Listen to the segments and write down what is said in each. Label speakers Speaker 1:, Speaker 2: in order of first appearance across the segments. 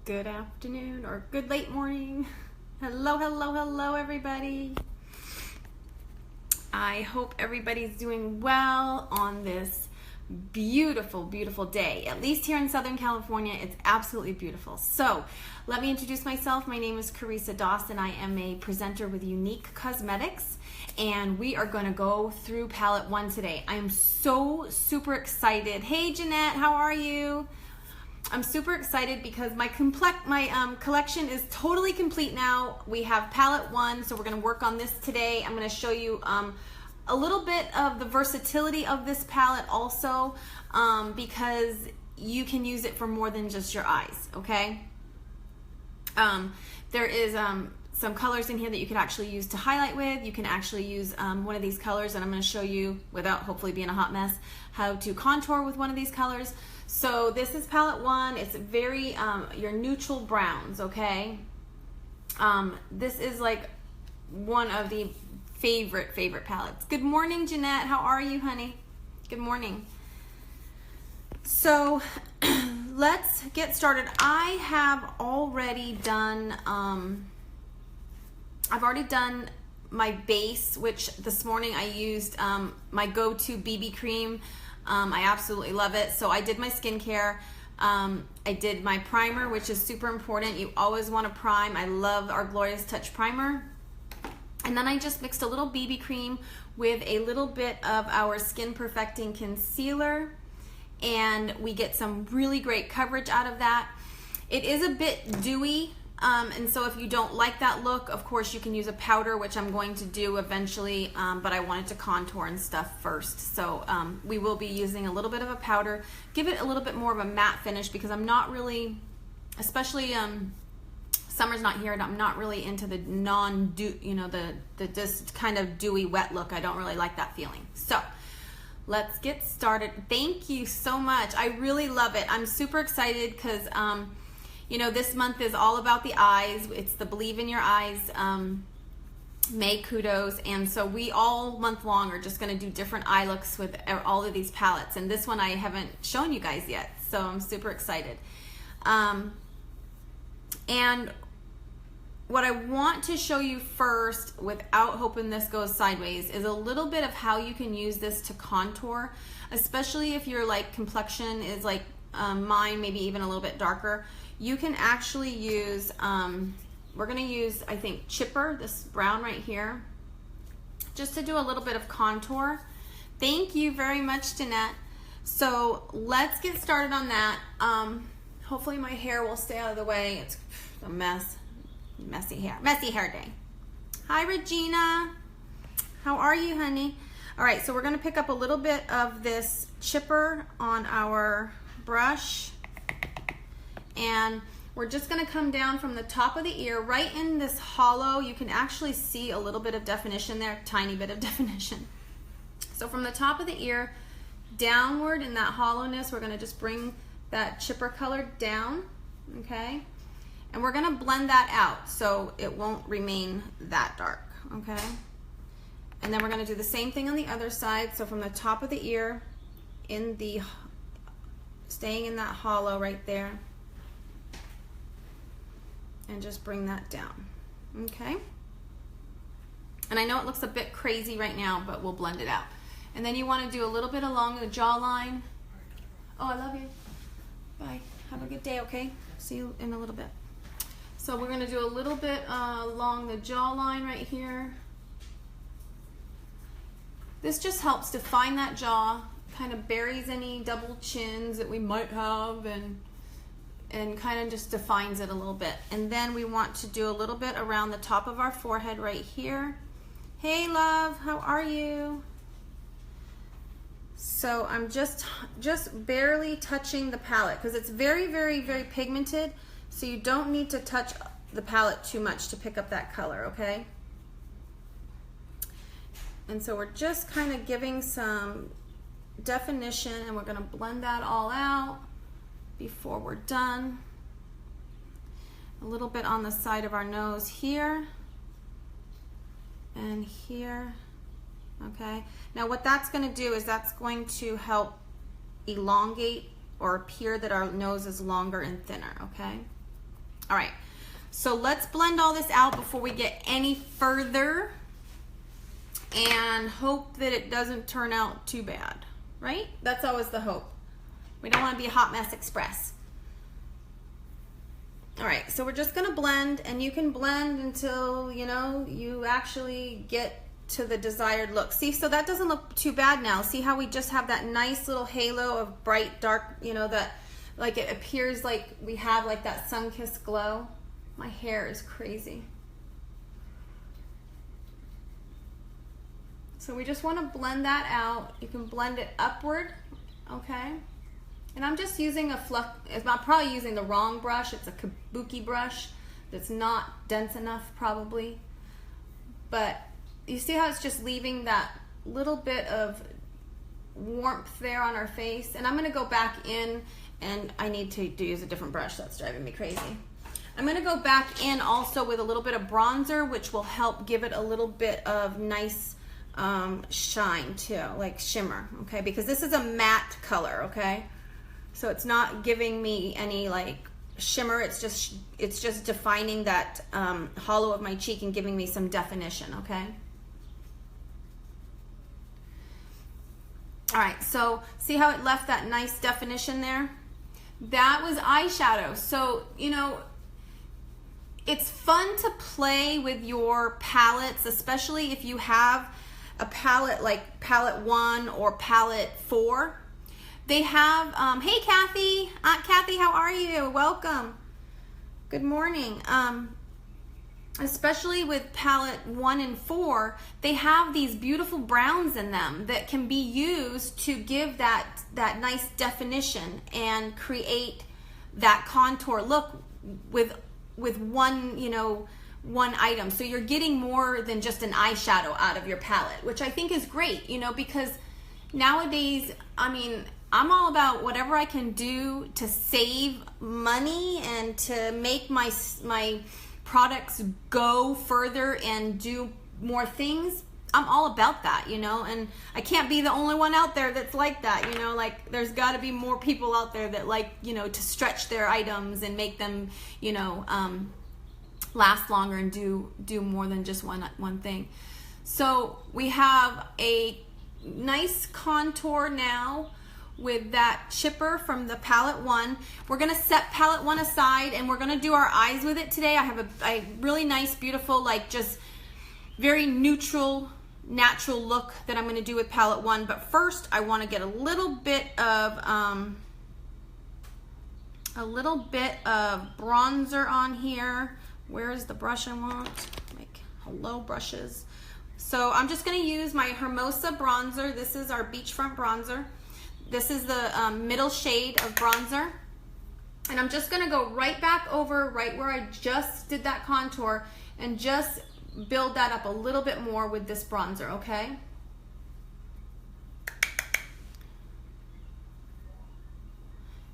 Speaker 1: Good afternoon or good late morning. Hello, hello, hello, everybody. I hope everybody's doing well on this beautiful, beautiful day. At least here in Southern California, it's absolutely beautiful. So let me introduce myself. My name is Carissa Dawson. I am a presenter with Unique Cosmetics, and we are going to go through palette 1 today. I am so super excited. Hey, Jeanette, how are you? I'm super excited because my collection is totally complete now. We have palette 1, so we're going to work on this today. I'm going to show you a little bit of the versatility of this palette also, because you can use it for more than just your eyes, okay? There is some colors in here that you could actually use to highlight with. You can actually use one of these colors, and I'm going to show you, without hopefully being a hot mess, how to contour with one of these colors. So this is palette 1. It's very your neutral browns, okay? This is like one of the favorite palettes. Good morning, Jeanette. How are you, honey? Good morning. So let's get started. I have already done I've already done my base, which this morning I used my go-to BB cream. I absolutely love it. So I did my skincare. I did my primer, which is super important. You always want to prime. I love our Glorious Touch primer. And then I just mixed a little BB cream with a little bit of our Skin Perfecting Concealer, and we get some really great coverage out of that. It is a bit dewy, and so if you don't like that look, of course you can use a powder, which I'm going to do eventually, but I wanted to contour and stuff first. So we will be using a little bit of a powder, give it a little bit more of a matte finish, because I'm not really, especially summer's not here, and I'm not really into the non-dew, you know, this kind of dewy wet look. I don't really like that feeling. So let's get started. Thank you so much. I really love it. I'm super excited because you know, this month is all about the eyes. It's the Believe in Your Eyes May Kudos, and so we all month long are just going to do different eye looks with all of these palettes, and this one I haven't shown you guys yet, so I'm super excited. And what I want to show you first, without hoping this goes sideways, is a little bit of how you can use this to contour, especially if your like complexion is like mine, maybe even a little bit darker. You can actually use, we're going to use, I think, Chipper, this brown right here, just to do a little bit of contour. Thank you very much, Jeanette. So let's get started on that. Hopefully my hair will stay out of the way. It's a mess. Messy hair day. Hi, Regina. How are you, honey? All right, so we're going to pick up a little bit of this Chipper on our brush, and we're just going to come down from the top of the ear right in this hollow. You can actually see a little bit of definition there, tiny bit of definition. So from the top of the ear downward in that hollowness, we're going to just bring that Chipper color down, okay? And we're going to blend that out so it won't remain that dark, okay? And then we're going to do the same thing on the other side. So from the top of the ear, staying in that hollow right there, and just bring that down, okay? And I know it looks a bit crazy right now, but we'll blend it out. And then you want to do a little bit along the jawline. Oh, I love you. Bye. Have a good day, okay? See you in a little bit. So we're going to do a little bit along the jawline right here. This just helps define that jaw, kind of buries any double chins that we might have, and kind of just defines it a little bit. And then we want to do a little bit around the top of our forehead right here. Hey, love, how are you? So I'm just barely touching the palette because it's very, very, very pigmented. So you don't need to touch the palette too much to pick up that color, okay? And so we're just kind of giving some definition, and we're going to blend that all out before we're done. A little bit on the side of our nose here and here, okay? Now what that's going to do is that's going to help elongate or appear that our nose is longer and thinner, okay? All right, so let's blend all this out before we get any further and hope that it doesn't turn out too bad, right? That's always the hope. We don't want to be a hot mess express. All right, so we're just gonna blend, and you can blend until, you know, you actually get to the desired look. See, so that doesn't look too bad now. See how we just have that nice little halo of bright, dark, you know, that like it appears like we have like that sun-kissed glow. My hair is crazy. So we just want to blend that out. You can blend it upward, okay? And I'm just using a fluff, I'm probably using the wrong brush. It's a kabuki brush that's not dense enough probably. But you see how it's just leaving that little bit of warmth there on our face? And I'm gonna go back in, and I need to use a different brush. That's driving me crazy. I'm gonna go back in also with a little bit of bronzer, which will help give it a little bit of nice shine too, like shimmer, okay? Because this is a matte color, okay? So it's not giving me any like shimmer, it's just defining that hollow of my cheek and giving me some definition, okay? All right, so see how it left that nice definition there? That was eyeshadow. So, you know, it's fun to play with your palettes, especially if you have a palette like palette 1 or palette 4. They have, hey Kathy, Aunt Kathy, how are you? Welcome. Good morning. Especially with palette 1 and 4, they have these beautiful browns in them that can be used to give that nice definition and create that contour look with one, you know, one item. So you're getting more than just an eyeshadow out of your palette, which I think is great, you know, because nowadays, I mean, I'm all about whatever I can do to save money and to make my products go further and do more things. I'm all about that, you know, and I can't be the only one out there that's like that, you know, like there's got to be more people out there that like, you know, to stretch their items and make them, you know, last longer and do more than just one thing. So we have a nice contour now with that chipper from the palette 1. We're gonna set palette 1 aside and we're gonna do our eyes with it today. I have a really nice, beautiful, like just very neutral, natural look that I'm gonna do with palette 1. But first, I wanna get a little bit of bronzer on here. Where is the brush I want? Like, hello brushes. So I'm just gonna use my Hermosa bronzer. This is our beachfront bronzer. This is the middle shade of bronzer. And I'm just gonna go right back over right where I just did that contour and just build that up a little bit more with this bronzer, okay?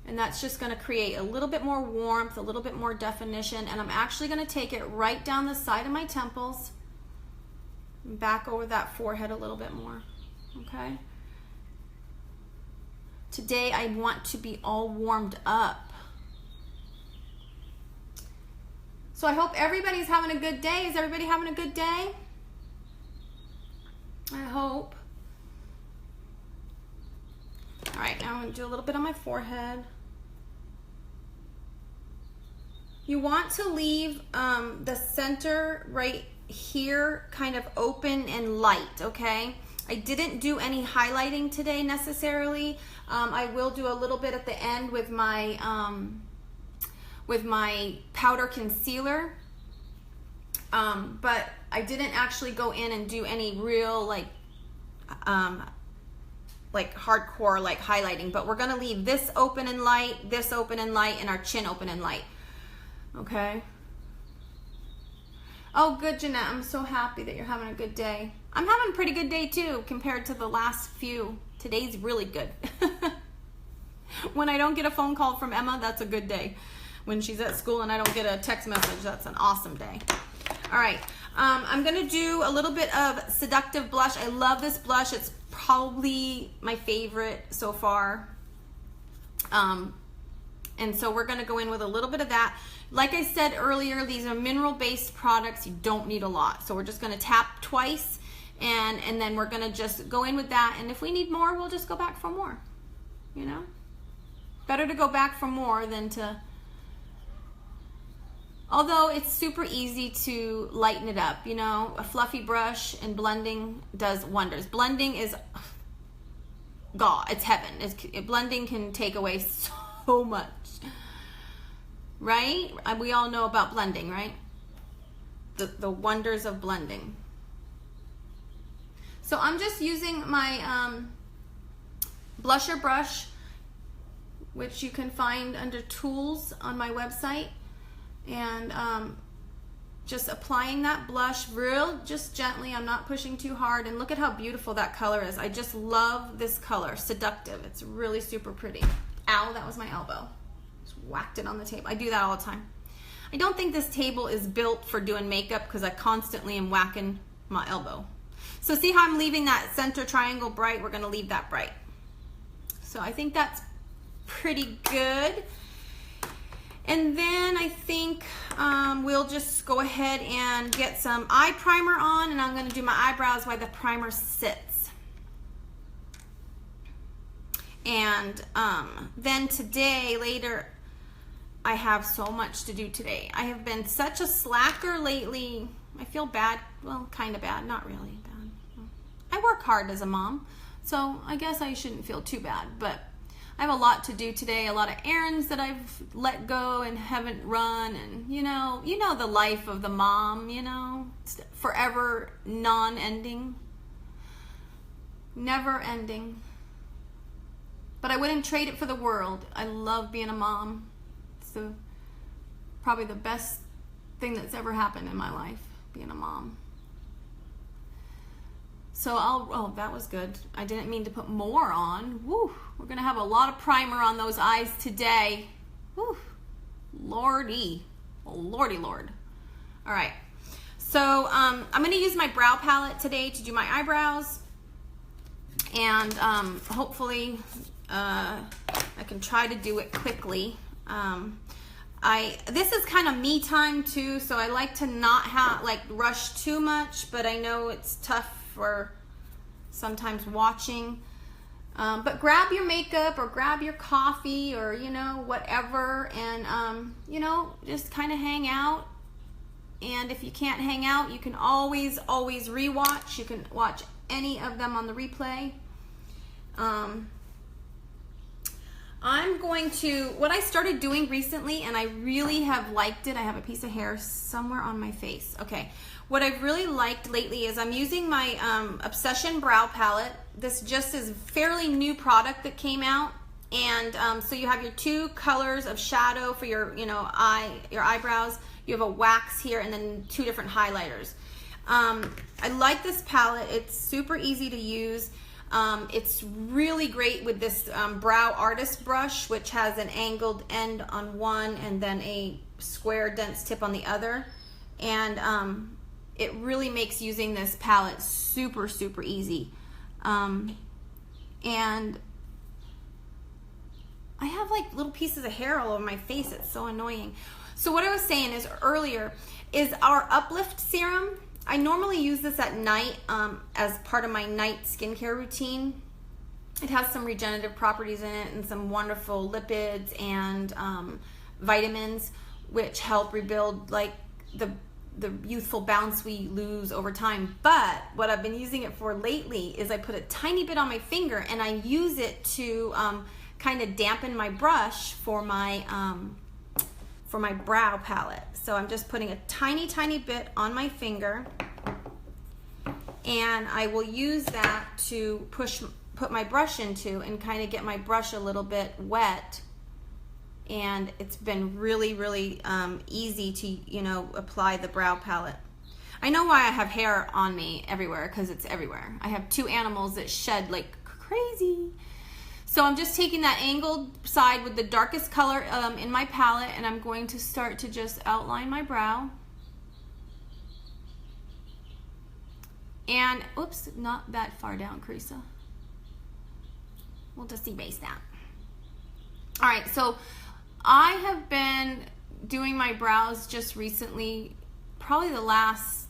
Speaker 1: And that's just gonna create a little bit more warmth, a little bit more definition, and I'm actually gonna take it right down the side of my temples, and back over that forehead a little bit more, okay? Today I want to be all warmed up. So I hope everybody's having a good day. Is everybody having a good day? I hope. All right, now I'm gonna do a little bit on my forehead. You want to leave the center right here kind of open and light, okay? I didn't do any highlighting today necessarily. I will do a little bit at the end with my powder concealer, but I didn't actually go in and do any real like hardcore like highlighting. But we're gonna leave this open and light, this open and light, and our chin open and light. Okay. Oh, good, Jeanette. I'm so happy that you're having a good day. I'm having a pretty good day too compared to the last few. Today's really good. When I don't get a phone call from Emma, that's a good day. When she's at school and I don't get a text message, that's an awesome day. All right, I'm gonna do a little bit of Seductive Blush. I love this blush. It's probably my favorite so far. And so we're gonna go in with a little bit of that. Like I said earlier, these are mineral-based products. You don't need a lot. So we're just gonna tap twice, and then we're gonna just go in with that. And if we need more, we'll just go back for more, you know? Better to go back for more than to, although it's super easy to lighten it up, you know? A fluffy brush and blending does wonders. Blending is, God, it's heaven. Blending can take away so much. Right? We all know about blending, right? The wonders of blending. So I'm just using my blusher brush, which you can find under tools on my website, and just applying that blush just gently. I'm not pushing too hard, and look at how beautiful that color is. I just love this color. Seductive. It's really super pretty. Ow, that was my elbow. Whacked it on the table. I do that all the time. I don't think this table is built for doing makeup because I constantly am whacking my elbow. So see how I'm leaving that center triangle bright? We're going to leave that bright. So I think that's pretty good. And then I think we'll just go ahead and get some eye primer on, and I'm going to do my eyebrows while the primer sits. And then today, later, I have so much to do today. I have been such a slacker lately. I feel bad. Well, kind of bad. Not really bad. I work hard as a mom, so I guess I shouldn't feel too bad. But I have a lot to do today. A lot of errands that I've let go and haven't run. And, you know the life of the mom, you know. It's forever non-ending. Never ending. But I wouldn't trade it for the world. I love being a mom. It's probably the best thing that's ever happened in my life, being a mom. So oh, that was good. I didn't mean to put more on. Woo, we're gonna have a lot of primer on those eyes today. Woo, lordy, lordy lord. All right, so I'm gonna use my brow palette today to do my eyebrows, and hopefully I can try to do it quickly. This is kind of me time too, so I like to not rush too much, but I know it's tough for sometimes watching. But grab your makeup or grab your coffee or, whatever, and, just kind of hang out. And if you can't hang out, you can always rewatch. You can watch any of them on the replay. What I started doing recently, and I really have liked it. I have a piece of hair somewhere on my face. Okay. What I've really liked lately is I'm using my Obsession Brow Palette. This just is a fairly new product that came out. And so you have your two colors of shadow for your, your eyebrows. You have a wax here and then two different highlighters. I like this palette. It's super easy to use. It's really great with this brow artist brush, which has an angled end on one and then a square dense tip on the other. And it really makes using this palette super, super easy. And I have like little pieces of hair all over my face. It's so annoying. So what I was saying is earlier is our Uplift Serum. I normally use this at night as part of my night skincare routine. It has some regenerative properties in it and some wonderful lipids and vitamins, which help rebuild like the youthful bounce we lose over time. But what I've been using it for lately is I put a tiny bit on my finger and I use it to kind of dampen my brush for my brow palette. So I'm just putting a tiny bit on my finger, and I will use that to put my brush into and kind of get my brush a little bit wet. And it's been really, really easy to, apply the brow palette. I know why I have hair on me everywhere, because it's everywhere. I have two animals that shed like crazy. So I'm just taking that angled side with the darkest color in my palette, and I'm going to start to just outline my brow. And, oops, not that far down, Carissa. We'll just erase that. All right, so I have been doing my brows just recently, probably the last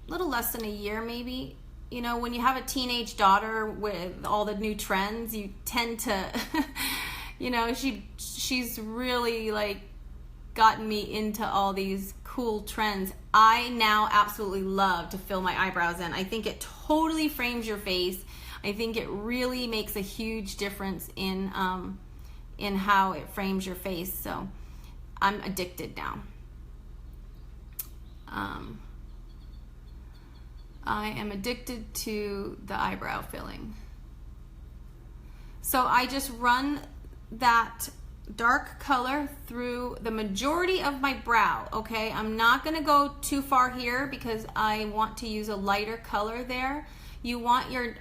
Speaker 1: little less than a year maybe. You know, when you have a teenage daughter with all the new trends, you tend to, you know, she's really like gotten me into all these cool trends. I now absolutely love to fill my eyebrows in. I think it totally frames your face. I think it really makes a huge difference in how it frames your face. So I'm addicted now. I am addicted to the eyebrow filling. So I just run that dark color through the majority of my brow, okay? I'm not gonna go too far here because I want to use a lighter color there. You want your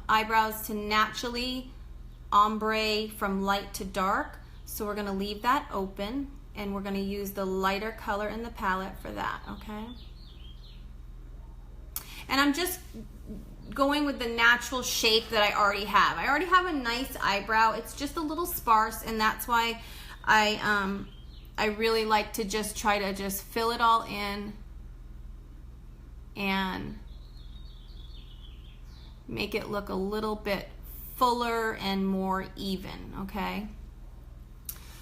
Speaker 1: eyebrows to naturally ombre from light to dark, so we're gonna leave that open and we're gonna use the lighter color in the palette for that, okay? And I'm just going with the natural shape that I already have. I already have a nice eyebrow. It's just a little sparse, and that's why I really like to just try to just fill it all in and make it look a little bit fuller and more even, okay?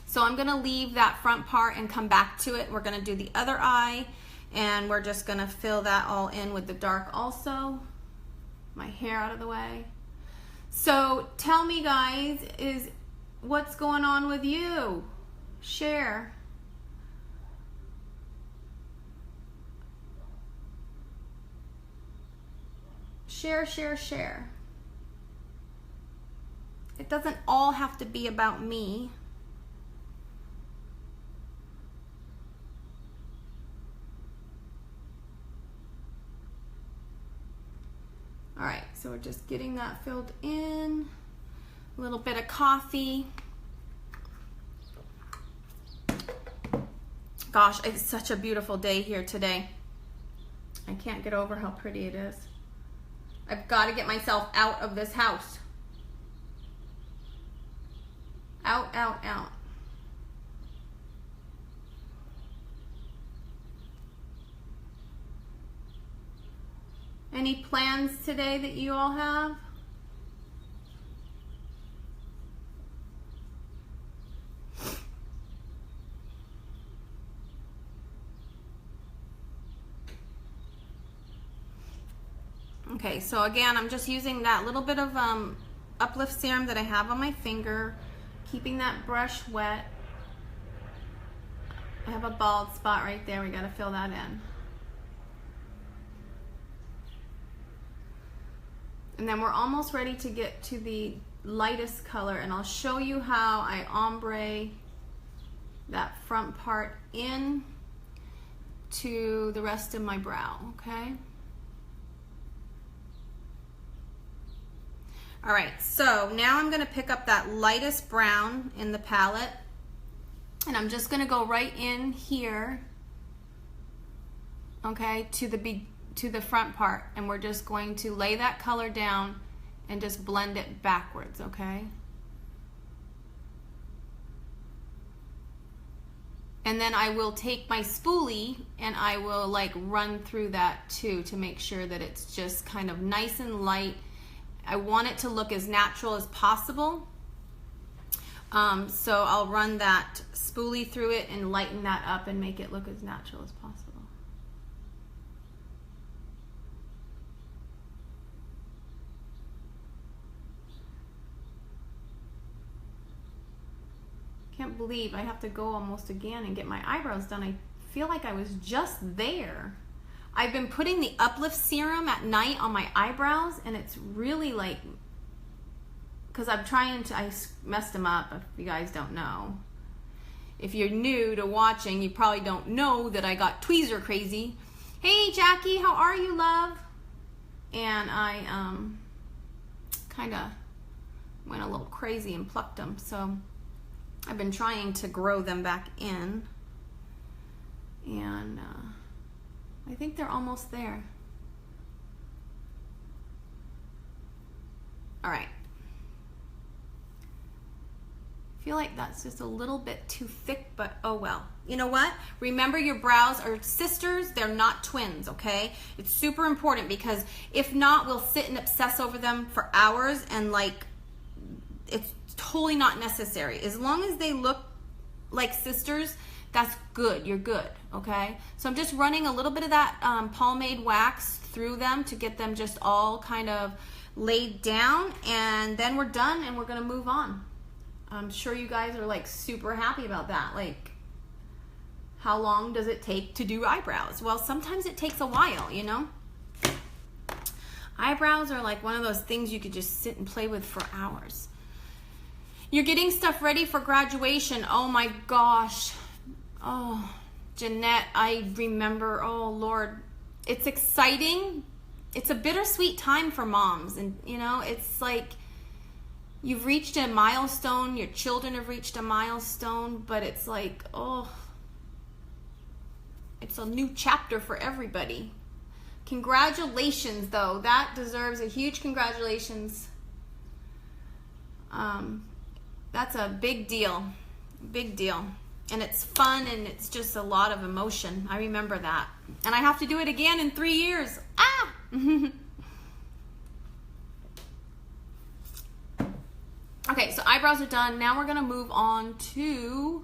Speaker 1: So I'm gonna leave that front part and come back to it. We're gonna do the other eye, and we're just gonna fill that all in with the dark also. My hair out of the way. So tell me, guys, what's going on with you? Share. Share, share, share. It doesn't all have to be about me. All right, so we're just getting that filled in. A little bit of coffee. Gosh, it's such a beautiful day here today. I can't get over how pretty it is. I've got to get myself out of this house. Out, out, out. Any plans today that you all have? Okay, so again, I'm just using that little bit of uplift serum that I have on my finger, keeping that brush wet. I have a bald spot right there. We got to fill that in. And then we're almost ready to get to the lightest color, and I'll show you how I ombre that front part in to the rest of my brow, okay? All right, so now I'm gonna pick up that lightest brown in the palette, and I'm just gonna go right in here, okay, to the front part, and we're just going to lay that color down and just blend it backwards, okay? And then I will take my spoolie and I will like run through that too to make sure that it's just kind of nice and light. I want it to look as natural as possible. So I'll run that spoolie through it and lighten that up and make it look as natural as possible. Can't believe I have to go almost again and get my eyebrows done. I feel like I was just there. I've been putting the uplift serum at night on my eyebrows, and it's really like, because I messed them up, if you guys don't know. If you're new to watching, you probably don't know that I got tweezer crazy. Hey Jackie, how are you, love? And I kind of went a little crazy and plucked them, so I've been trying to grow them back in, and I think they're almost there. All right. feel like that's just a little bit too thick, but oh well. You know what? Remember, your brows are sisters, they're not twins, okay? It's super important, because if not, we'll sit and obsess over them for hours, and like, it's totally not necessary. As long as they look like sisters, that's good. You're good, okay? So I'm just running a little bit of that pomade wax through them to get them just all kind of laid down, and then we're done and we're gonna move on. I'm sure you guys are like super happy about that. Like, how long does it take to do eyebrows? Well, sometimes it takes a while, you know? Eyebrows are like one of those things you could just sit and play with for hours. You're getting stuff ready for graduation. Oh my gosh. Oh, Jeanette, I remember, oh Lord. It's exciting. It's a bittersweet time for moms. And you know, it's like you've reached a milestone, your children have reached a milestone, but it's like, oh, it's a new chapter for everybody. Congratulations, though. That deserves a huge congratulations. That's a big deal. Big deal. And it's fun, and it's just a lot of emotion. I remember that. And I have to do it again in 3 years. Ah! Okay, so eyebrows are done. Now we're going to move on to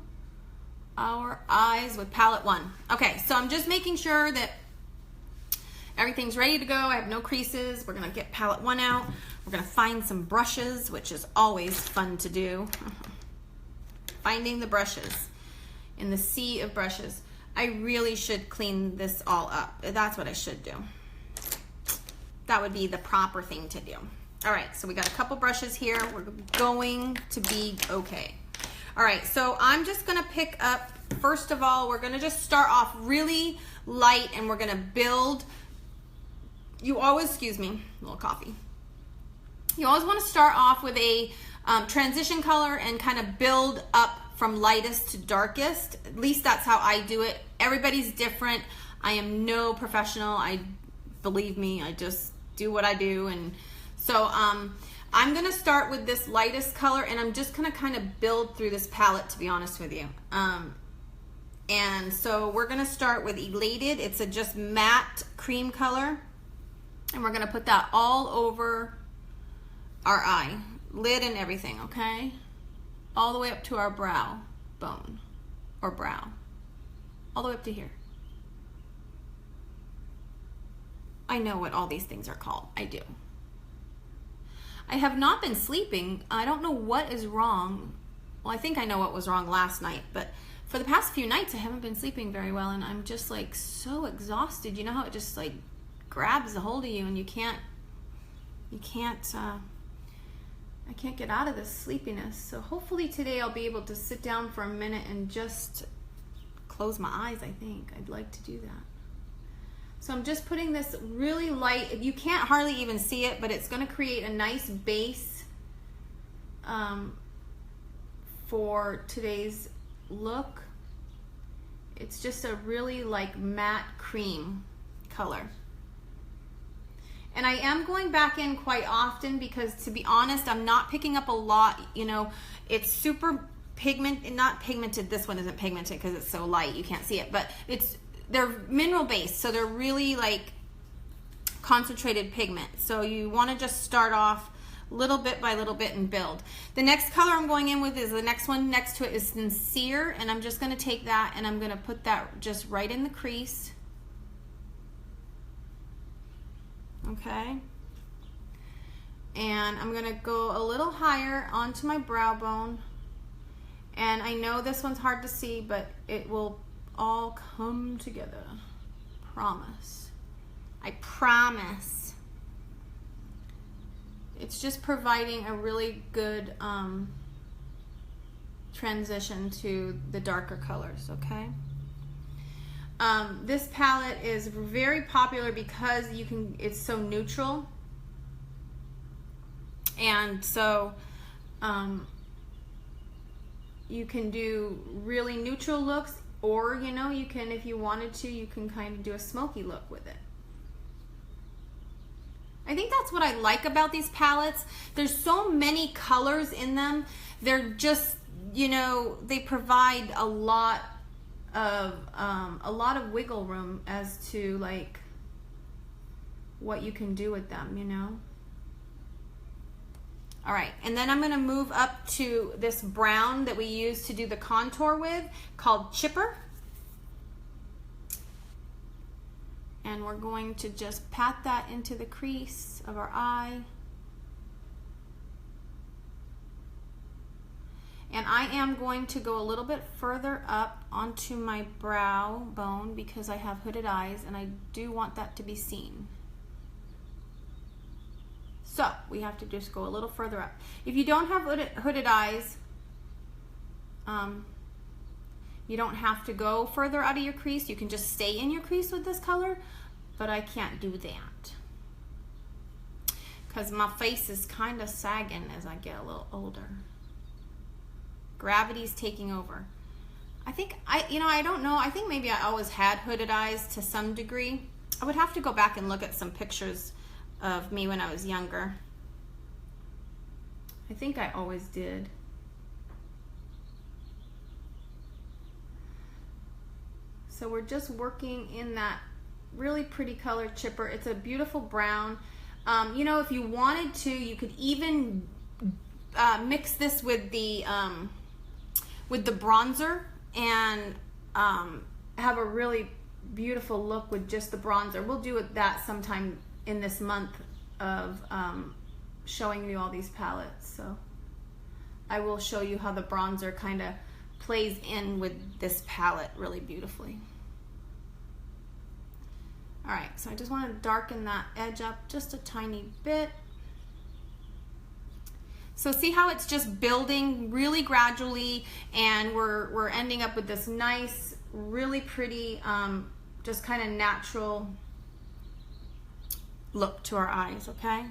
Speaker 1: our eyes with palette 1. Okay, so I'm just making sure that everything's ready to go. I have no creases. We're going to get palette 1 out. We're going to find some brushes, which is always fun to do. Finding the brushes in the sea of brushes. I really should clean this all up. That's what I should do. That would be the proper thing to do. All right, so we got a couple brushes here. We're going to be okay. All right, so I'm just gonna pick up, first of all, we're gonna just start off really light, and we're gonna build. You always, excuse me, a little coffee. You always wanna start off with a transition color and kind of build up from lightest to darkest. At least that's how I do it. Everybody's different. I am no professional. Believe me, I just do what I do. And so I'm gonna start with this lightest color, and I'm just gonna kind of build through this palette, to be honest with you. And so we're gonna start with Elated. It's a just matte cream color, and we're gonna put that all over our eye, lid and everything, okay? All the way up to our brow bone, or brow, all the way up to here. I know what all these things are called. I do. I have not been sleeping. I don't know what is wrong. Well, I think I know what was wrong last night, but for the past few nights I haven't been sleeping very well, and I'm just like so exhausted. You know how it just like grabs a hold of you, and I can't get out of this sleepiness. So hopefully today I'll be able to sit down for a minute and just close my eyes. I think I'd like to do that. So I'm just putting this really light. You can't hardly even see it, but it's going to create a nice base for today's look. It's just a really like matte cream color. And I am going back in quite often because, to be honest, I'm not picking up a lot. You know, it's super not pigmented. This one isn't pigmented because it's so light you can't see it, but they're mineral based, so they're really like concentrated pigment. So you want to just start off little bit by little bit and build. The next color I'm going in with is the next one next to it is Sincere, and I'm just going to take that and I'm going to put that just right in the crease. Okay, and I'm gonna go a little higher onto my brow bone, and I know this one's hard to see, but it will all come together. Promise. I promise. It's just providing a really good transition to the darker colors, okay? This palette is very popular because it's so neutral, and so you can do really neutral looks, or you know, you can, if you wanted to, you can kind of do a smoky look with it. I think that's what I like about these palettes. There's so many colors in them. They're just, you know, they provide a lot of wiggle room as to like what you can do with them, you know. All right, and then I'm going to move up to this brown that we use to do the contour with, called Chipper. And we're going to just pat that into the crease of our eye. And I am going to go a little bit further up onto my brow bone because I have hooded eyes and I do want that to be seen. So we have to just go a little further up. If you don't have hooded eyes, you don't have to go further out of your crease. You can just stay in your crease with this color, but I can't do that because my face is kind of sagging as I get a little older. Gravity's taking over. I think, I don't know. I think maybe I always had hooded eyes to some degree. I would have to go back and look at some pictures of me when I was younger. I think I always did. So we're just working in that really pretty color, Chipper. It's a beautiful brown. You know, if you wanted to, you could even mix this with the bronzer and have a really beautiful look with just the bronzer. We'll do that sometime in this month of showing you all these palettes. So I will show you how the bronzer kind of plays in with this palette really beautifully. All right, so I just want to darken that edge up just a tiny bit. So see how it's just building really gradually, and we're ending up with this nice, really pretty, just kind of natural look to our eyes, okay?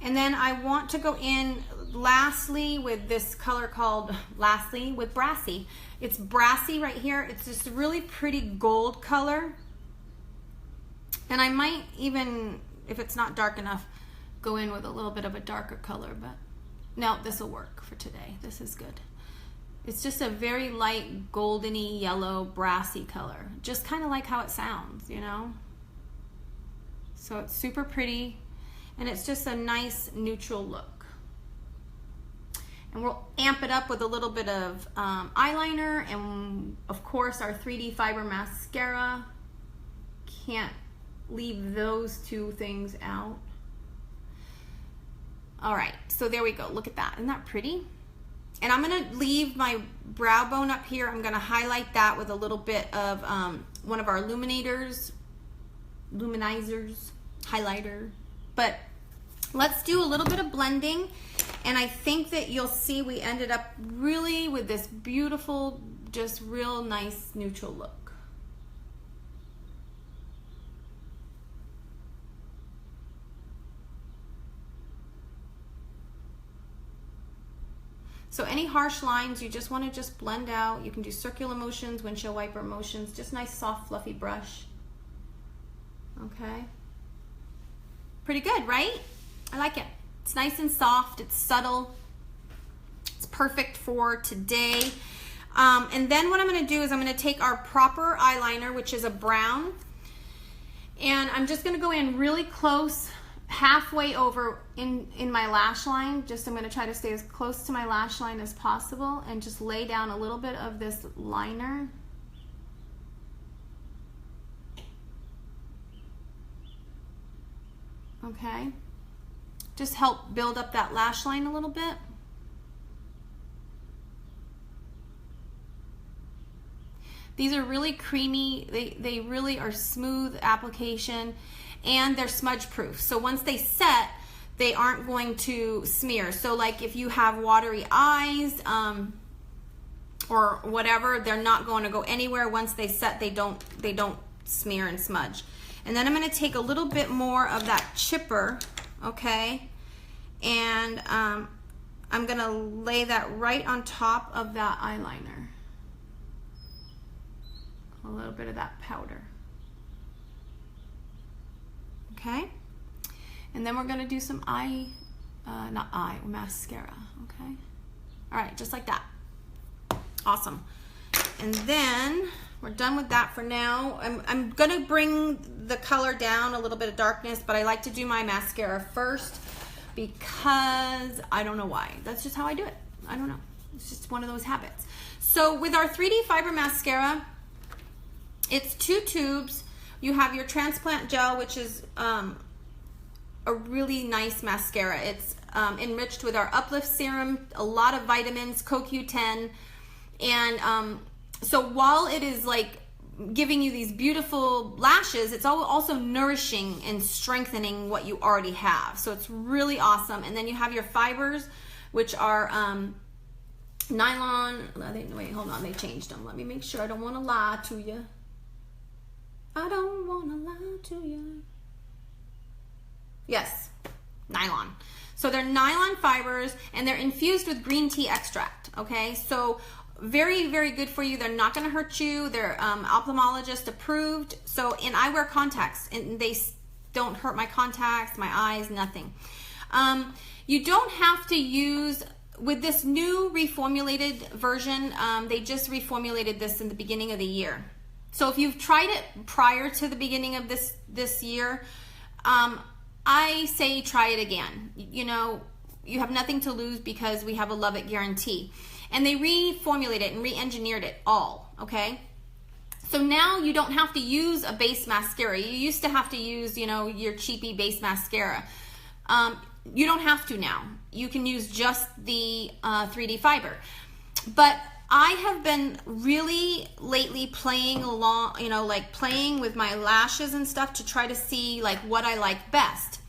Speaker 1: And then I want to go in lastly with this color called with Brassy. It's Brassy right here. It's just a really pretty gold color. And I might even, if it's not dark enough, go in with a little bit of a darker color, but no, this will work for today. This is good. It's just a very light goldeny yellow brassy color, just kind of like how it sounds, you know? So it's super pretty, and it's just a nice neutral look. And we'll amp it up with a little bit of eyeliner and of course our 3D fiber mascara. Can't leave those two things out. All right, so there we go. Look at that. Isn't that pretty? And I'm going to leave my brow bone up here. I'm going to highlight that with a little bit of one of our luminizers, highlighter. But let's do a little bit of blending. And I think that you'll see we ended up really with this beautiful, just real nice neutral look. So any harsh lines you just want to just blend out. You can do circular motions, windshield wiper motions, just nice soft fluffy brush. Okay. Pretty good, right? I like it. It's nice and soft, it's subtle. It's perfect for today. And then what I'm going to do is I'm going to take our proper eyeliner, which is a brown, and I'm just going to go in really close, halfway over in my lash line. Just I'm going to try to stay as close to my lash line as possible and just lay down a little bit of this liner. Okay, just help build up that lash line a little bit. These are really creamy, they really are smooth application, and they're smudge proof. So once they set, they aren't going to smear. So like if you have watery eyes or whatever, they're not going to go anywhere. Once they set, they don't smear and smudge. And then I'm going to take a little bit more of that chipper, okay, and I'm going to lay that right on top of that eyeliner. A little bit of that powder. Okay, And then we're gonna do some mascara, okay? All right, just like that. Awesome. And then we're done with that for now. I'm gonna bring the color down, a little bit of darkness, but I like to do my mascara first because I don't know why. That's just how I do it. I don't know. It's just one of those habits. So with our 3D Fiber Mascara, it's 2 tubes. You have your transplant gel, which is a really nice mascara. It's enriched with our Uplift Serum, a lot of vitamins, CoQ10, and so while it is like giving you these beautiful lashes, it's also nourishing and strengthening what you already have. So it's really awesome. And then you have your fibers, which are nylon. Wait, hold on, they changed them. Let me make sure. I don't want to lie to you. I don't want to lie to you. Yes, nylon. So they're nylon fibers, and they're infused with green tea extract, okay? So very, very good for you. They're not going to hurt you. They're ophthalmologist approved. So, and I wear contacts, and they don't hurt my contacts, my eyes, nothing. You don't have to use, with this new reformulated version, they just reformulated this in the beginning of the year. So if you've tried it prior to the beginning of this year, I say try it again. You know, you have nothing to lose because we have a love it guarantee. And they reformulated it and re-engineered it all, okay? So now you don't have to use a base mascara. You used to have to use, you know, your cheapy base mascara. You don't have to now. You can use just the 3D Fiber. But I have been really lately playing along, you know, like playing with my lashes and stuff to try to see like what I like best.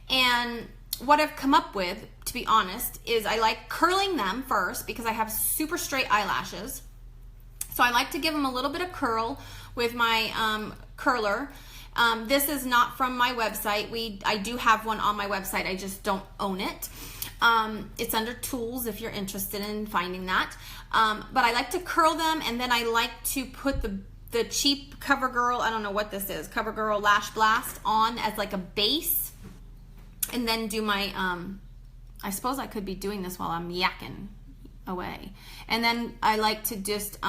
Speaker 1: And what I've come up with, to be honest, is I like curling them first because I have super straight eyelashes. So I like to give them a little bit of curl with my curler. This is not from my website. I do have one on my website. I just don't own it. It's under tools if you're interested in finding that. But I like to curl them, and then I like to put the cheap CoverGirl, I don't know what this is, CoverGirl Lash Blast on as like a base. And then do my, I suppose I could be doing this while I'm yakking away. And then I like to just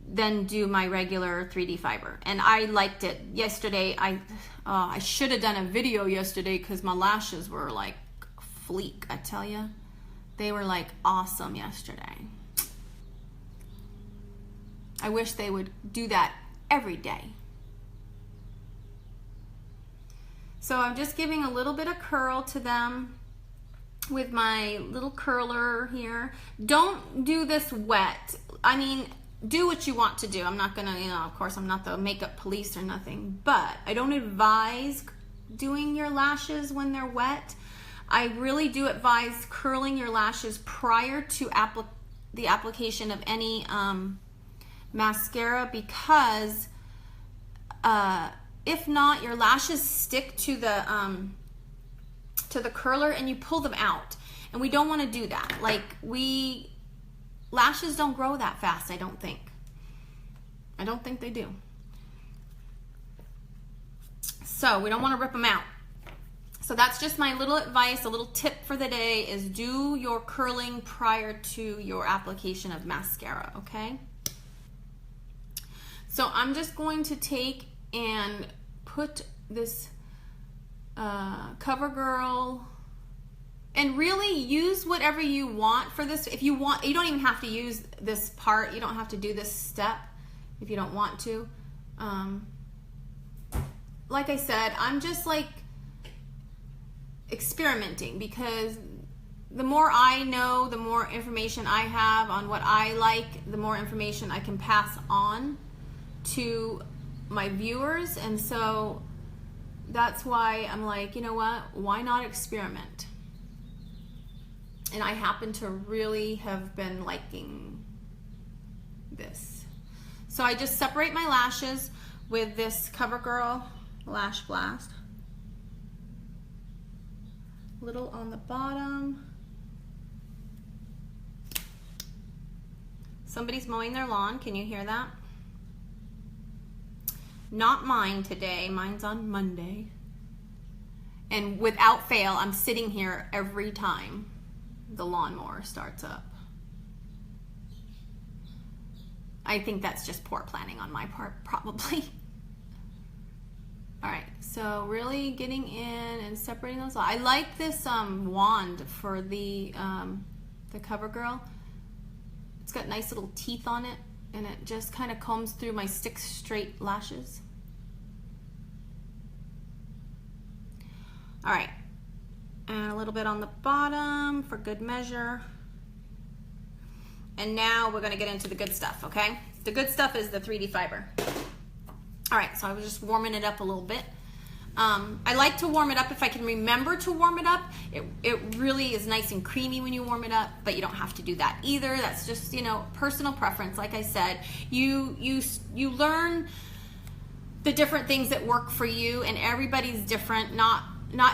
Speaker 1: then do my regular 3D Fiber. And I liked it yesterday. I should have done a video yesterday because my lashes were like fleek, I tell you. They were like awesome yesterday. I wish they would do that every day. So I'm just giving a little bit of curl to them with my little curler here. Don't do this wet. I mean, do what you want to do. I'm not gonna, you know, of course I'm not the makeup police or nothing, but I don't advise doing your lashes when they're wet. I really do advise curling your lashes prior to the application of any mascara because if not, your lashes stick to the curler and you pull them out. And we don't want to do that. Like, lashes don't grow that fast, I don't think. I don't think they do. So we don't want to rip them out. So that's just my little advice, a little tip for the day is do your curling prior to your application of mascara, okay? So I'm just going to take and put this CoverGirl, and really use whatever you want for this. If you want, you don't even have to use this part. You don't have to do this step if you don't want to. Like I said, I'm just like experimenting because the more I know, the more information I have on what I like, the more information I can pass on to my viewers. And so that's why I'm like, you know what, why not experiment? And I happen to really have been liking this. So I just separate my lashes with this CoverGirl Lash Blast. Little on the bottom. Somebody's mowing their lawn, can you hear that? Not mine today, mine's on Monday. And without fail, I'm sitting here every time the lawnmower starts up. I think that's just poor planning on my part, probably. All right, so really getting in and separating those. I like this wand for the CoverGirl. It's got nice little teeth on it, and it just kind of combs through my 6 straight lashes. All right, and a little bit on the bottom for good measure. And now we're gonna get into the good stuff, okay? The good stuff is the 3D fiber. All right, so I was just warming it up a little bit. I like to warm it up if I can remember to warm it up. It really is nice and creamy when you warm it up, but you don't have to do that either. That's just, you know, personal preference. Like I said, you learn the different things that work for you, and everybody's different. Not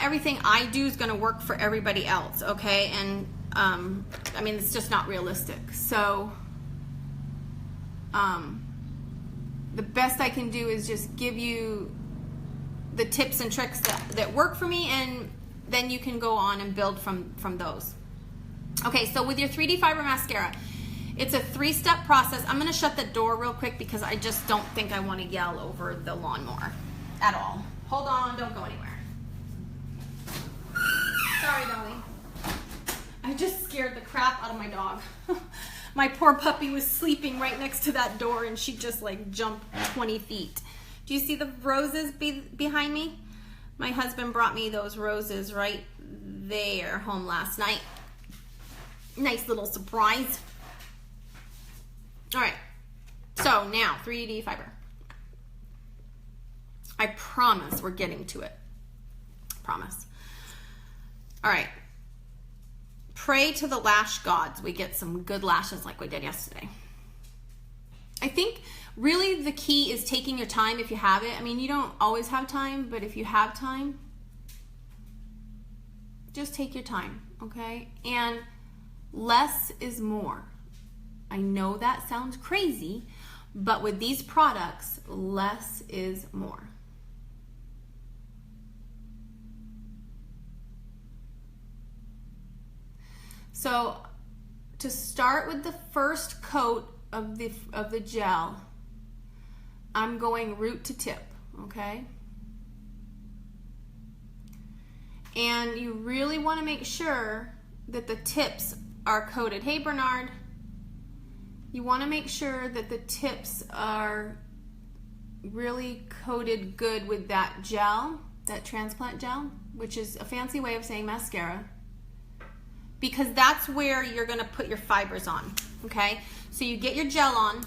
Speaker 1: everything I do is gonna work for everybody else, okay? And I mean, it's just not realistic. So the best I can do is just give you the tips and tricks that work for me, and then you can go on and build from those. Okay, so with your 3D fiber mascara, it's a 3-step process. I'm gonna shut the door real quick because I just don't think I wanna yell over the lawnmower at all. Hold on, don't go anywhere. Sorry, Dolly. I just scared the crap out of my dog. My poor puppy was sleeping right next to that door, and she just like jumped 20 feet. Do you see the roses behind me? My husband brought me those roses right there home last night. Nice little surprise. All right, so now 3D fiber. I promise we're getting to it. Promise. All right. Pray to the lash gods we get some good lashes like we did yesterday. I think really the key is taking your time if you have it. I mean, you don't always have time, but if you have time, just take your time, okay? And less is more. I know that sounds crazy, but with these products, less is more. So to start with the first coat of the gel, I'm going root to tip, okay? And you really want to make sure that the tips are coated. Hey, Bernard. You want to make sure that the tips are really coated good with that gel, that transplant gel, which is a fancy way of saying mascara, because that's where you're going to put your fibers on, okay? So you get your gel on,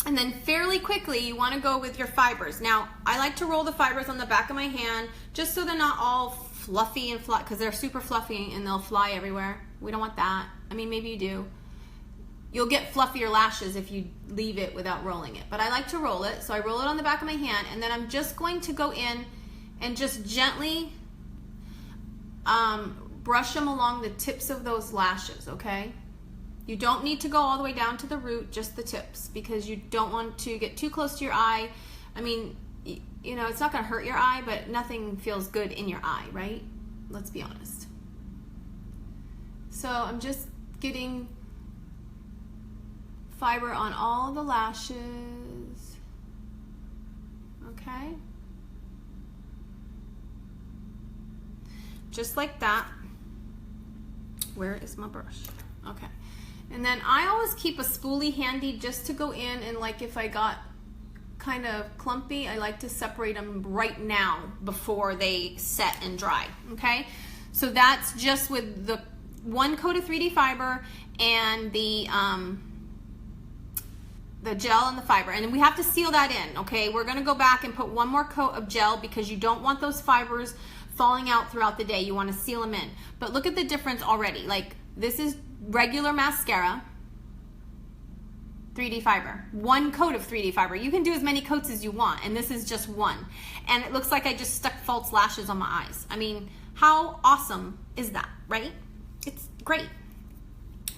Speaker 1: and then fairly quickly you want to go with your fibers. Now, I like to roll the fibers on the back of my hand just so they're not all fluffy and flat, because they're super fluffy and they'll fly everywhere. We don't want that. I mean, maybe you do. You'll get fluffier lashes if you leave it without rolling it. But I like to roll it, so I roll it on the back of my hand, and then I'm just going to go in and just gently brush them along the tips of those lashes, okay? You don't need to go all the way down to the root, just the tips, because you don't want to get too close to your eye. I mean, you know, it's not gonna hurt your eye, but nothing feels good in your eye, right? Let's be honest. So I'm just getting fiber on all the lashes, okay? Just like that. Where is my brush? Okay. And then I always keep a spoolie handy just to go in, and like if I got kind of clumpy, I like to separate them right now before they set and dry, okay? So that's just with the one coat of 3D fiber and the gel and the fiber, and then we have to seal that in, okay? We're gonna go back and put one more coat of gel because you don't want those fibers falling out throughout the day. You want to seal them in. But look at the difference already. Like, this is regular mascara, 3D fiber, one coat of 3D fiber. You can do as many coats as you want, and this is just one. And it looks like I just stuck false lashes on my eyes. I mean, how awesome is that, right? It's great.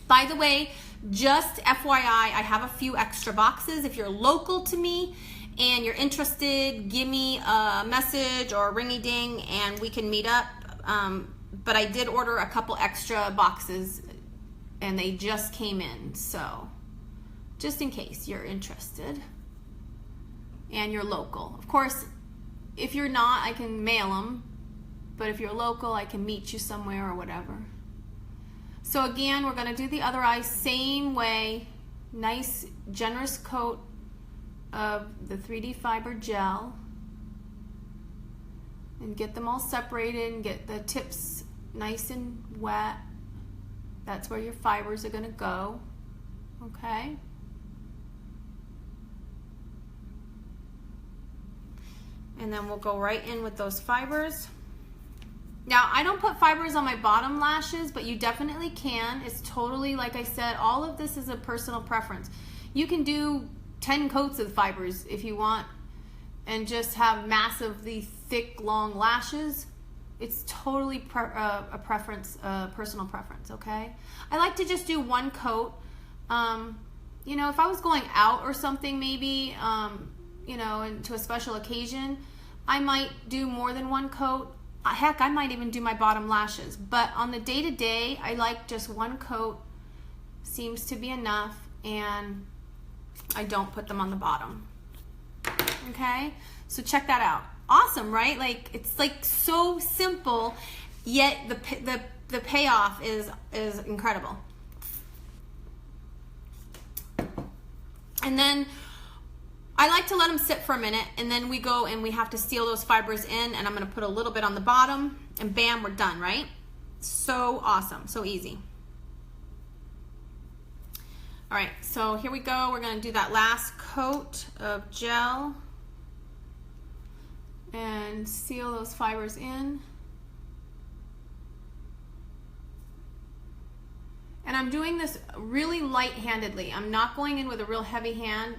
Speaker 1: By the way, just FYI, I have a few extra boxes. If you're local to me and you're interested, give me a message or ringy ding and we can meet up. But I did order a couple extra boxes and they just came in, so just in case you're interested and you're local. Of course, if you're not, I can mail them, but if you're local, I can meet you somewhere or whatever. So again, we're going to do the other eye same way. Nice generous coat of the 3D fiber gel and get them all separated and get the tips nice and wet. That's where your fibers are going to go. Okay? And then we'll go right in with those fibers. Now, I don't put fibers on my bottom lashes, but you definitely can. It's totally, like I said, all of this is a personal preference. You can do 10 coats of fibers if you want and just have massively thick, long lashes. It's totally a preference, personal preference, okay? I like to just do one coat. You know, if I was going out or something maybe, you know, into a special occasion, I might do more than one coat. Heck, I might even do my bottom lashes. But on the day-to-day, I like just one coat. Seems to be enough, and I don't put them on the bottom. Okay? So check that out. Awesome, right? Like, it's like so simple, yet the payoff is incredible. And then I like to let them sit for a minute, and then we go and we have to seal those fibers in, and I'm going to put a little bit on the bottom, and bam, we're done, right? So awesome, so easy. All right, so here we go. We're going to do that last coat of gel and seal those fibers in. And I'm doing this really light-handedly. I'm not going in with a real heavy hand.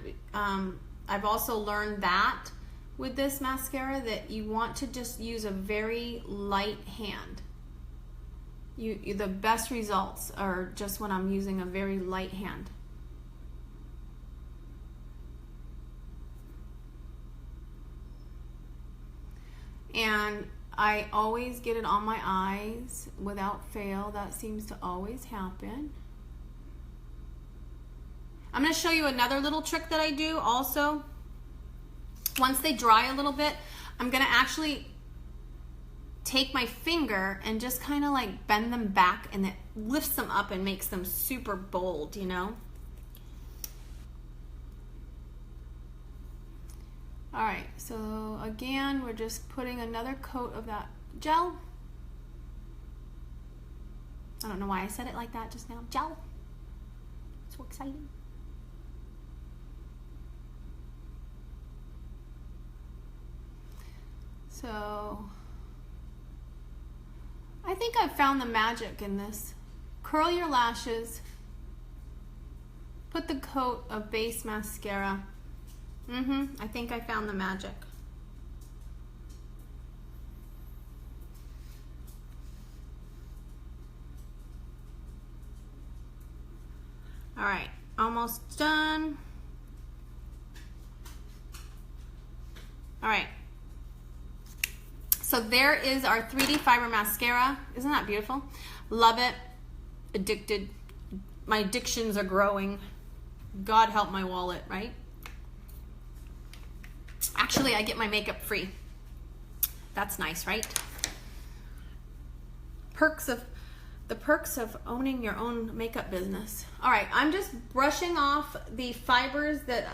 Speaker 1: I've also learned that with this mascara that you want to just use a very light hand. The best results are just when I'm using a very light hand. And I always get it on my eyes without fail. That seems to always happen. I'm going to show you another little trick that I do also. Once they dry a little bit, I'm going to actually take my finger and just kind of like bend them back, and it lifts them up and makes them super bold, you know? All right, so again, we're just putting another coat of that gel. I don't know why I said it like that just now. Gel. So exciting. So I think I've found the magic in this. Curl your lashes. Put the coat of base mascara. I think I found the magic. All right, almost done. All right. So there is our 3D fiber mascara. Isn't that beautiful? Love it. Addicted. My addictions are growing. God help my wallet, right? Actually, I get my makeup free. That's nice, right? The perks of owning your own makeup business. All right, I'm just brushing off the fibers that,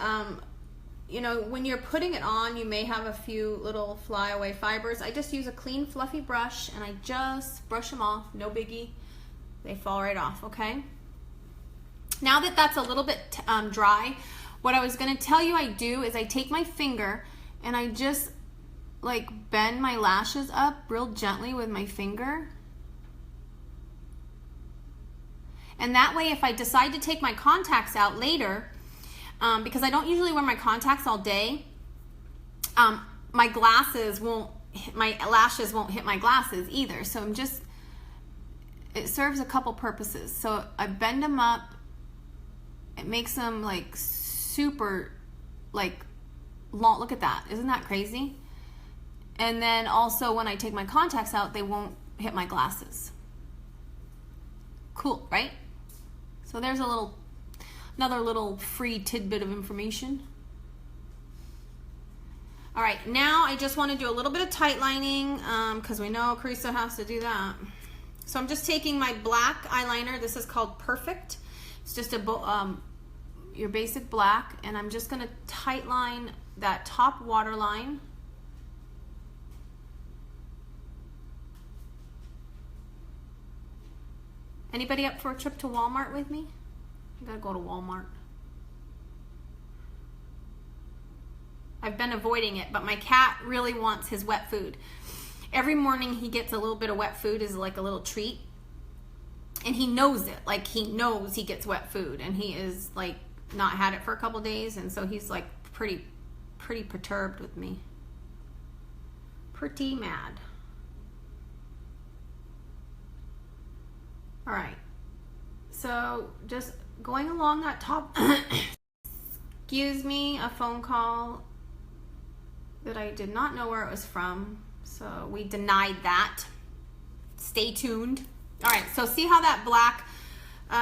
Speaker 1: you know, when you're putting it on, you may have a few little flyaway fibers. I just use a clean, fluffy brush, and I just brush them off. No biggie. They fall right off, okay? Now that that's a little bit dry, what I was going to tell you I do is I take my finger and I just like bend my lashes up real gently with my finger. And that way, if I decide to take my contacts out later, because I don't usually wear my contacts all day, my lashes won't hit my glasses either. So it serves a couple purposes. So I bend them up. It makes them like super like Look at that. Isn't that crazy? And then also when I take my contacts out, they won't hit my glasses. Cool, right? So there's another little free tidbit of information. All right, now I just want to do a little bit of tight lining because we know Carissa has to do that. So I'm just taking my black eyeliner. This is called Perfect. It's just your basic black, and I'm just going to tight line that top waterline. Anybody up for a trip to Walmart with me? I gotta go to Walmart. I've been avoiding it, but my cat really wants his wet food. Every morning he gets a little bit of wet food as like a little treat. And he knows it. Like, he knows he gets wet food, and he is like not had it for a couple days, and so he's like pretty perturbed with me. Pretty mad. All right. So just going along that top, excuse me, a phone call that I did not know where it was from. So we denied that. Stay tuned. All right, so see how that black,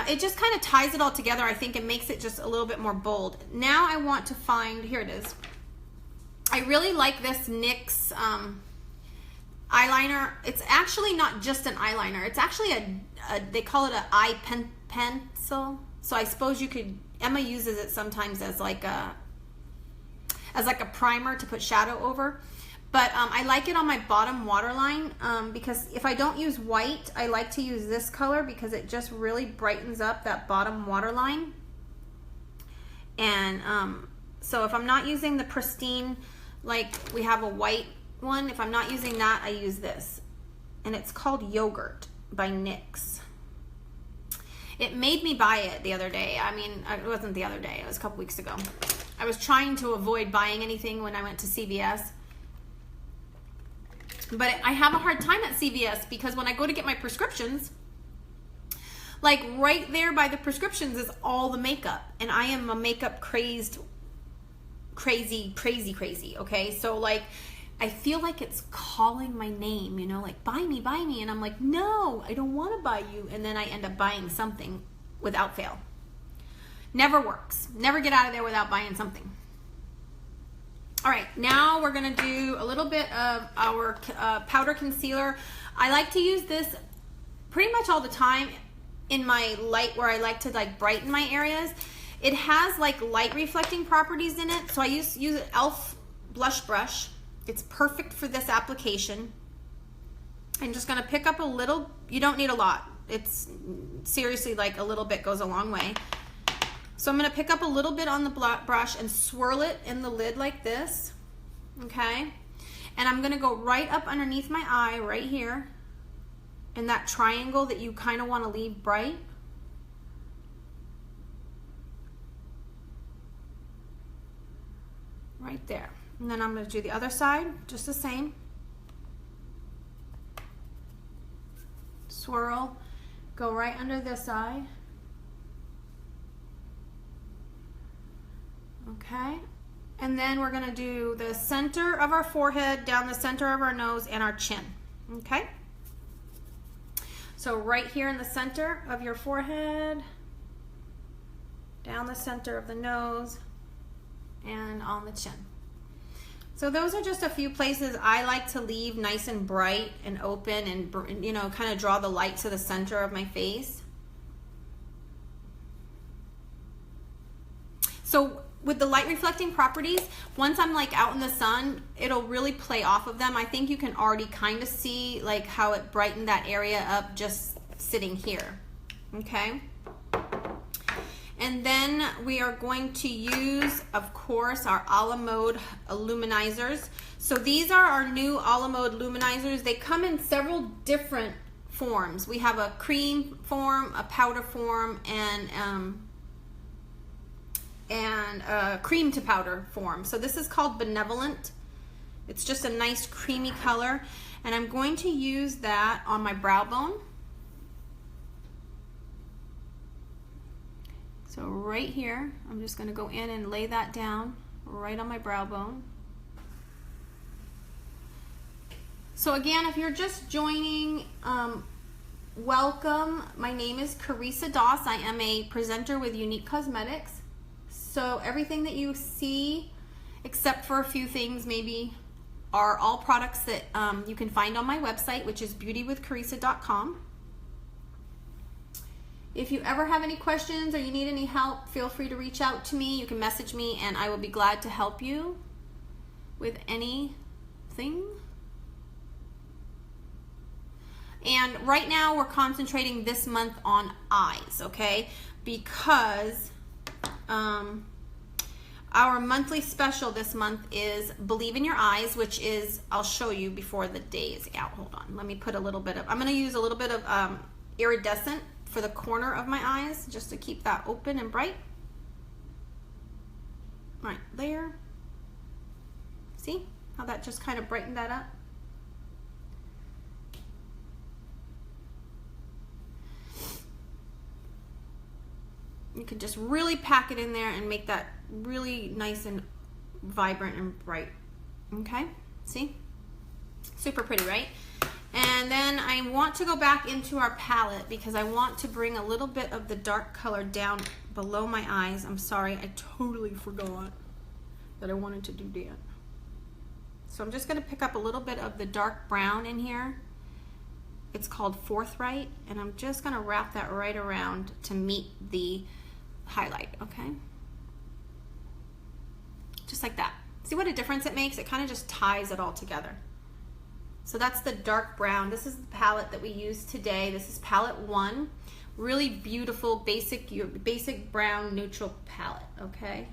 Speaker 1: it just kind of ties it all together, I think, and makes it just a little bit more bold. Now I want to find, here it is. I really like this NYX eyeliner. It's actually not just an eyeliner. It's actually they call it an eye pencil. So I suppose you could, Emma uses it sometimes as like a primer to put shadow over. But I like it on my bottom waterline because if I don't use white, I like to use this color because it just really brightens up that bottom waterline. And so if I'm not using the pristine, like we have a white one, if I'm not using that, I use this. And it's called Yogurt by NYX. It made me buy it the other day. I mean, it wasn't the other day, it was a couple weeks ago. I was trying to avoid buying anything when I went to CVS. But I have a hard time at CVS because when I go to get my prescriptions, like right there by the prescriptions is all the makeup. And I am a makeup crazy, okay? So like, I feel like it's calling my name, you know, like buy me. And I'm like, no, I don't want to buy you. And then I end up buying something without fail. Never works. Never get out of there without buying something. All right, now we're gonna do a little bit of our powder concealer. I like to use this pretty much all the time in my light, where I like to like brighten my areas. It has like light reflecting properties in it, so I use an e.l.f. blush brush. It's perfect for this application. I'm just gonna pick up a little, you don't need a lot. It's seriously like a little bit goes a long way. So I'm going to pick up a little bit on the brush and swirl it in the lid like this, okay? And I'm going to go right up underneath my eye right here in that triangle that you kind of want to leave bright. Right there. And then I'm going to do the other side, just the same. Swirl, go right under this eye. Okay, and then we're going to do the center of our forehead, down the center of our nose, and our chin. Okay, so right here in the center of your forehead, down the center of the nose, and on the chin. So those are just a few places I like to leave nice and bright and open, and you know, kind of draw the light to the center of my face. So with the light reflecting properties, once I'm like out in the sun, it'll really play off of them. I think you can already kind of see like how it brightened that area up just sitting here, okay? And then we are going to use, of course, our a la mode luminizers. So these are our new a la mode luminizers. They come in several different forms. We have a cream form, a powder form, and a cream to powder form. So this is called Benevolent. It's just a nice creamy color, and I'm going to use that on my brow bone. So right here, I'm just going to go in and lay that down right on my brow bone. So again, if you're just joining, welcome. My name is Carissa Doss. I am a presenter with Unique Cosmetics. So everything that you see, except for a few things maybe, are all products that you can find on my website, which is beautywithcarissa.com. If you ever have any questions or you need any help, feel free to reach out to me. You can message me and I will be glad to help you with anything. And right now we're concentrating this month on eyes, okay? Because our monthly special this month is Believe in Your Eyes, which is, I'll show you before the day is out. Hold on, let me put a little bit of, I'm gonna use a little bit of iridescent for the corner of my eyes, just to keep that open and bright. Right there. See how that just kind of brightened that up? You can just really pack it in there and make that really nice and vibrant and bright. Okay, see? Super pretty, right? And then I want to go back into our palette because I want to bring a little bit of the dark color down below my eyes. I'm sorry, I totally forgot that I wanted to do that. So I'm just gonna pick up a little bit of the dark brown in here. It's called Forthright, and I'm just gonna wrap that right around to meet the highlight, okay? Just like that. See what a difference it makes? It kind of just ties it all together. So that's the dark brown. This is the palette that we use today. This is palette 1. Really beautiful, your basic brown neutral palette, okay?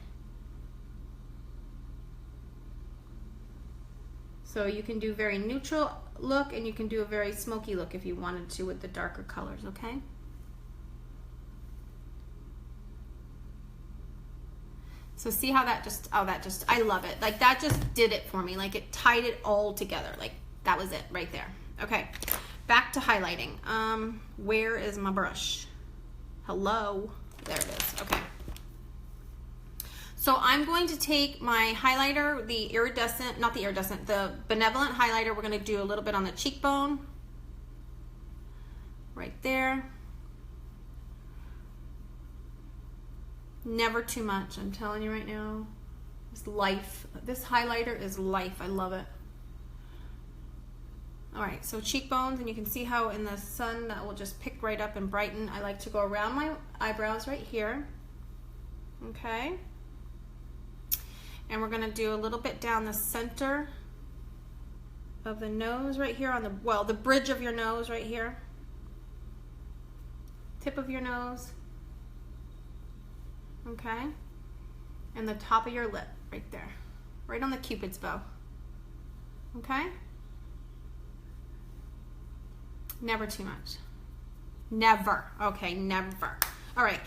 Speaker 1: So you can do very neutral look and you can do a very smoky look if you wanted to with the darker colors, okay? So see how that just, I love it. Like that just did it for me. Like it tied it all together. Like that was it right there. Okay, back to highlighting. Where is my brush? Hello, there it is, okay. So I'm going to take my highlighter, the benevolent highlighter. We're gonna do a little bit on the cheekbone. Right there. Never too much, I'm telling you right now. It's life. This highlighter is life, I love it. All right, so cheekbones, and you can see how in the sun that will just pick right up and brighten. I like to go around my eyebrows right here, okay? And we're gonna do a little bit down the center of the nose right here on the bridge of your nose right here. Tip of your nose. Okay, and the top of your lip right there, right on the Cupid's bow. Okay, never too much, never. Okay, never. All right,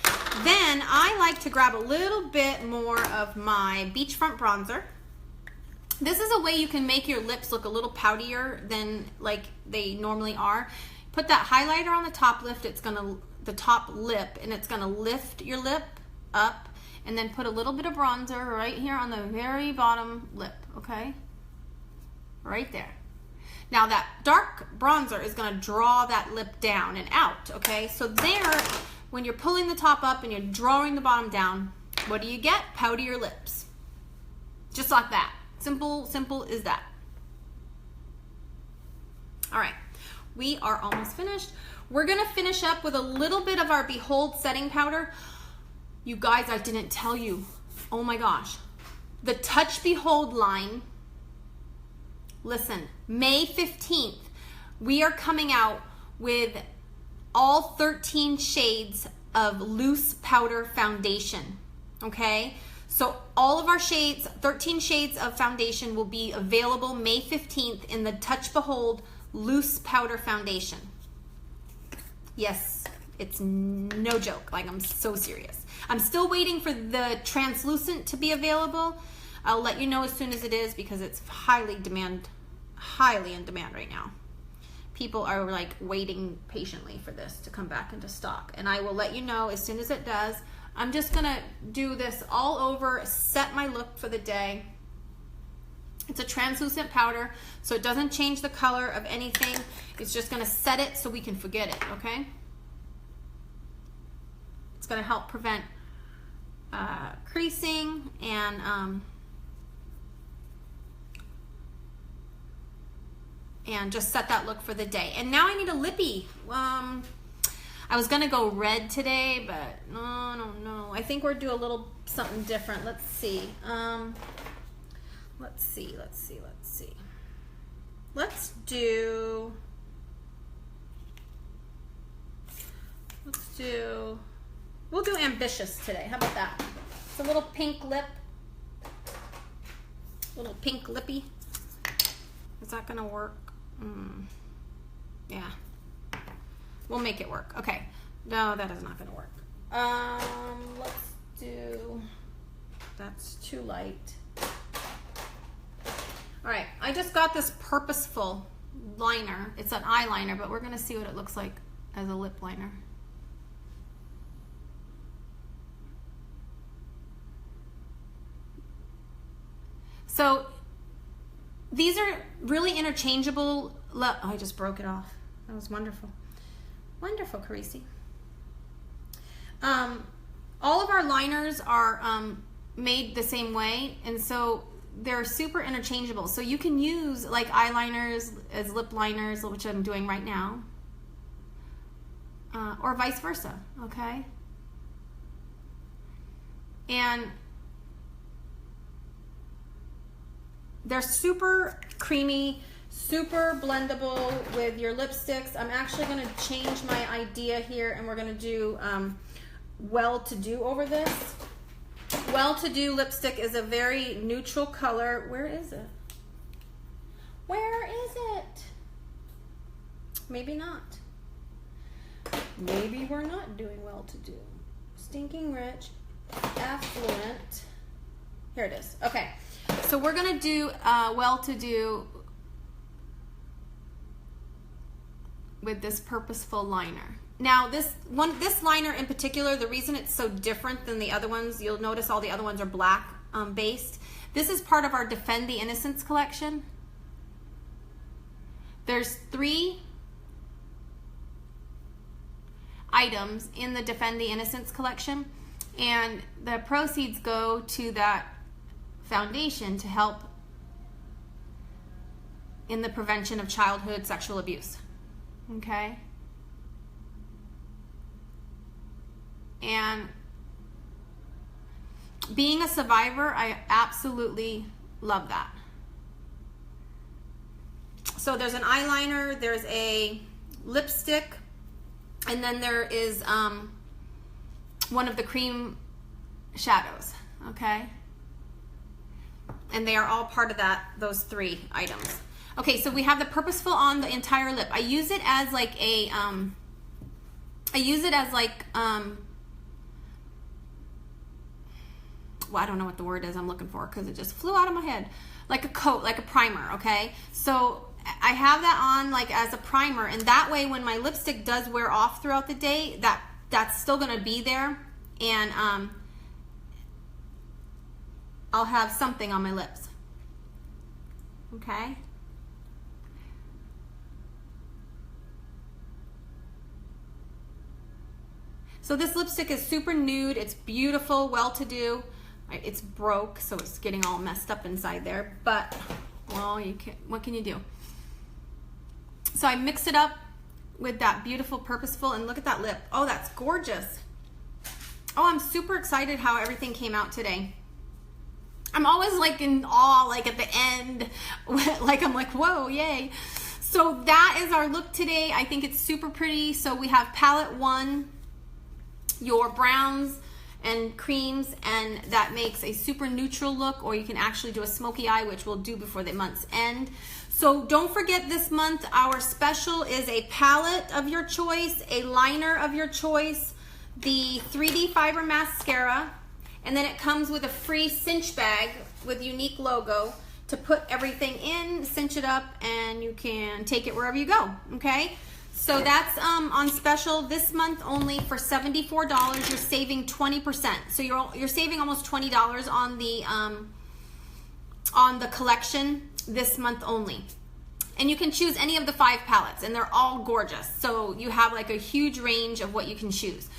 Speaker 1: then I like to grab a little bit more of my beachfront bronzer. This is a way you can make your lips look a little poutier than like they normally are. Put that highlighter on the top lip, the top lip, and it's gonna lift your lip up, and then put a little bit of bronzer right here on the very bottom lip, okay? Right there. Now that dark bronzer is gonna draw that lip down and out, okay? So there, when you're pulling the top up and you're drawing the bottom down, what do you get? Poutier lips. Just like that. Simple as that. All right, we are almost finished. We're gonna finish up with a little bit of our Behold setting powder. You guys, I didn't tell you. Oh my gosh. The Touch Behold line, listen, May 15th, we are coming out with all 13 shades of loose powder foundation, okay? So all of our shades, 13 shades of foundation will be available May 15th in the Touch Behold loose powder foundation. Yes, it's no joke, like I'm so serious. I'm still waiting for the translucent to be available. I'll let you know as soon as it is because it's highly in demand right now. People are like waiting patiently for this to come back into stock, and I will let you know as soon as it does. I'm just gonna do this all over, set my look for the day, It's a translucent powder, so it doesn't change the color of anything. It's just gonna set it so we can forget it, okay? It's gonna help prevent creasing and just set that look for the day. And now I need a lippy. I was gonna go red today, but no. I think we're doing a little something different. Let's see. Let's see. We'll do ambitious today. How about that? It's a little pink lip. Little pink lippy. Is that gonna work? Yeah. We'll make it work. Okay. No, that is not gonna work. Let's do, that's too light. All right, I just got this purposeful liner. It's an eyeliner, but we're gonna see what it looks like as a lip liner. So these are really interchangeable. Oh, I just broke it off. That was wonderful. Wonderful, Carisi. All of our liners are made the same way, and so they're super interchangeable. So you can use like eyeliners as lip liners, which I'm doing right now, or vice versa, okay? And they're super creamy, super blendable with your lipsticks. I'm actually gonna change my idea here, and we're gonna do Well-To-Do over this. Well-To-Do lipstick is a very neutral color. Where is it? Where is it? Maybe not. Maybe we're not doing Well-To-Do. Stinking Rich, Affluent. Here it is. Okay, so we're gonna do Well-To-Do with this purposeful liner. Now this liner in particular, the reason it's so different than the other ones, you'll notice all the other ones are black based. This is part of our Defend the Innocence collection. There's 3 items in the Defend the Innocence collection, and the proceeds go to that foundation to help in the prevention of childhood sexual abuse. Okay? And being a survivor, I absolutely love that. So there's an eyeliner, there's a lipstick, and then there is one of the cream shadows, okay? And they are all part of those 3 items. Okay, so we have the purposeful on the entire lip. I use it as like a, well, I don't know what the word is I'm looking for because it just flew out of my head. Like a coat, like a primer, okay? So I have that on like as a primer, and that way when my lipstick does wear off throughout the day, that's still gonna be there, and I'll have something on my lips, okay? So this lipstick is super nude, it's beautiful, Well-To-Do. It's broke, so it's getting all messed up inside there, but, well, what can you do? So I mix it up with that beautiful purposeful, and look at that lip. Oh, that's gorgeous. Oh, I'm super excited how everything came out today. I'm always like in awe, like at the end, like I'm like, whoa, yay. So that is our look today. I think it's super pretty. So we have palette 1, your browns and creams, and that makes a super neutral look, or you can actually do a smoky eye, which we'll do before the month's end. So don't forget, this month our special is a palette of your choice, a liner of your choice, the 3D fiber mascara, and then it comes with a free cinch bag with unique logo to put everything in, cinch it up, and you can take it wherever you go, okay? So that's on special this month only for $74. You're saving 20%. So you're saving almost $20 on the on the collection this month only. And you can choose any of the 5 palettes, and they're all gorgeous. So you have like a huge range of what you can choose.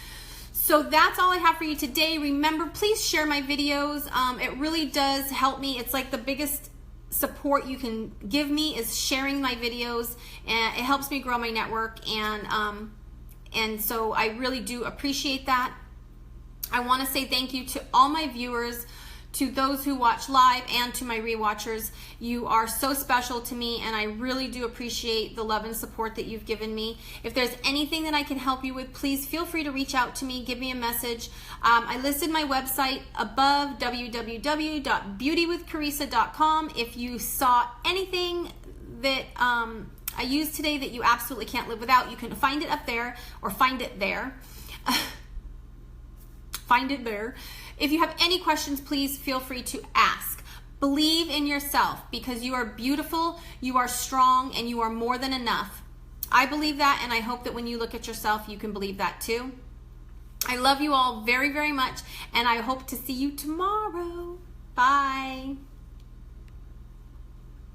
Speaker 1: So that's all I have for you today. Remember, please share my videos. It really does help me. It's like the biggest support you can give me is sharing my videos, and it helps me grow my network. And so I really do appreciate that. I want to say thank you to all my viewers, to those who watch live, and to my rewatchers. You are so special to me, and I really do appreciate the love and support that you've given me. If there's anything that I can help you with, please feel free to reach out to me, give me a message. I listed my website above, www.beautywithcarissa.com. If you saw anything that I used today that you absolutely can't live without, you can find it up there, or find it there. Find it there. If you have any questions, please feel free to ask. Believe in yourself, because you are beautiful, you are strong, and you are more than enough. I believe that, and I hope that when you look at yourself, you can believe that too. I love you all very, very much, and I hope to see you tomorrow.